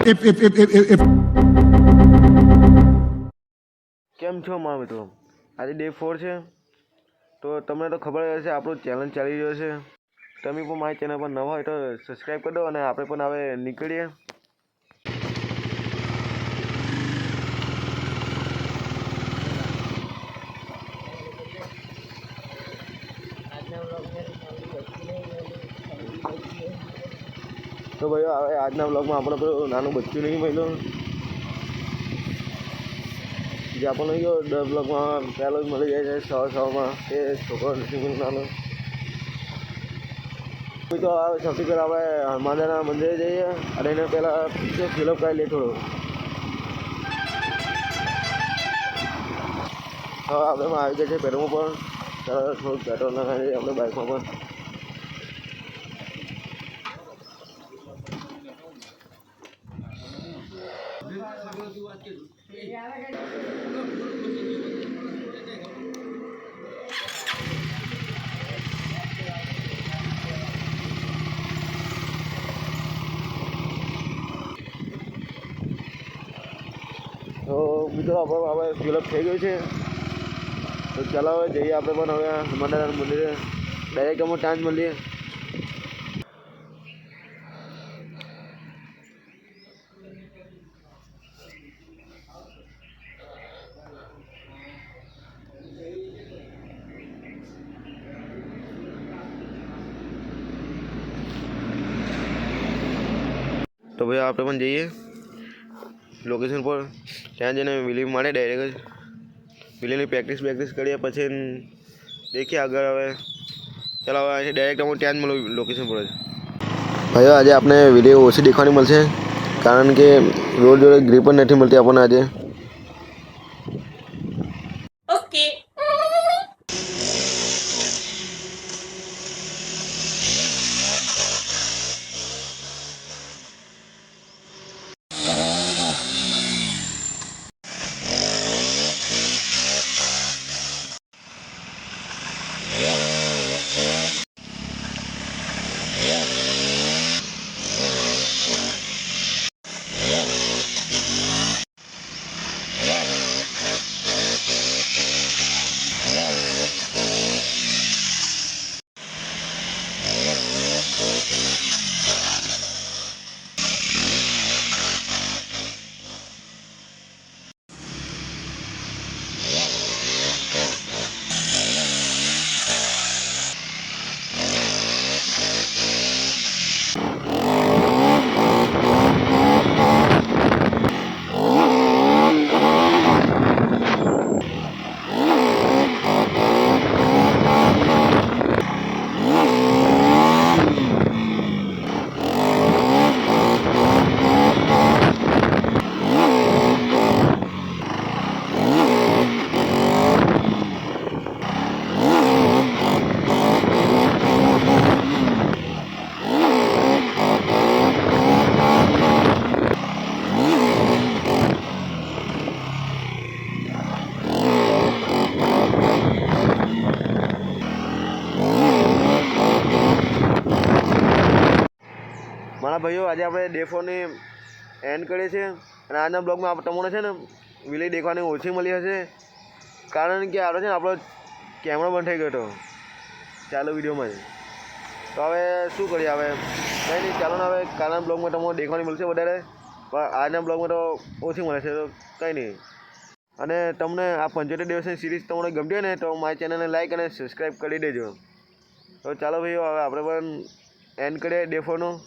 કેમ છો મારા મિત્રો? આજે ડે 4 છે, તો તમને તો ખબર હશે આપણું ચેલેન્જ ચાલી રહ્યો છે. તમે પણ મારી ચેનલ પર નવા હોય તો સબસ્ક્રાઈબ કરી દો અને આપણે પણ હવે નીકળીએ. તો ભાઈઓ હવે આજના બ્લોગમાં આપણે પેલું નાનું બચ્ચું નહીં મળ્યું જે આપણને ગયો 10 બ્લોગમાં પહેલો જ મળી જાય છે 100-100માં એ છોકરો નથી મળવાનો. તો સૌથી પહેલાં આપણે હનુમાનના મંદિરે જઈએ અને એને પહેલાં ફિલઅપ કરી લઈએ થોડું. હવે આપણે આવી ગયા છે પેટ્રોલ પણ ચાલો થોડુંક પેટ્રોલ નાખાઈ દઈએ આપણે બાઇકમાં પણ. તો મિત્રો આપણે હવે ફિલઅપ થઈ ગયું છે, તો ચાલો હવે જઈએ આપણે પણ હવે હનુમાનદાદાના મંદિરે ડાયરેક્ટ અમે ત્યાં જ મળીએ. તો ભાઈ આપણે પણ જઈએ લોકેશન પર, ત્યાં જઈને વિલી મળે ડાયરેક્ટ જ વિલીની પ્રેક્ટિસ કરીએ પછી દેખીએ આગળ. હવે ચાલો હવે અહીંથી ડાયરેક્ટ હું ત્યાં જ મળું લોકેશન પર જ. ભાઈઓ આજે આપણે વિડીયો ઓછી દેખવાની મળશે કારણ કે રોડ જોડે ગ્રીપ પણ નથી મળતી આપણને આજે. ઓકે. મારા ભાઈઓ આજે આપણે ડે 4ની એન્ડ કરીએ છીએ અને આજના બ્લોગમાં તમને છે ને વિલી દેખવાની ઓછી મળી હશે કારણ કે આપણે છે ને આપણો કેમેરો બંધ થઈ ગયો હતો ચાલુ વિડીયોમાં જ. તો હવે શું કરીએ, હવે કંઈ નહીં, ચાલો ને હવે કાલના બ્લોગમાં તમને દેખવાની મળશે વધારે, પણ આજના બ્લોગમાં તો ઓછી મળે છે, તો કંઈ નહીં. અને તમને આ 75 દિવસની સિરીઝ તમને ગમતી હોય ને તો મારી ચેનલને લાઈક અને સબસ્ક્રાઈબ કરી દેજો. તો ચાલો ભાઈઓ હવે આપણે પણ એન્ડ કરીએ ડે 4નું.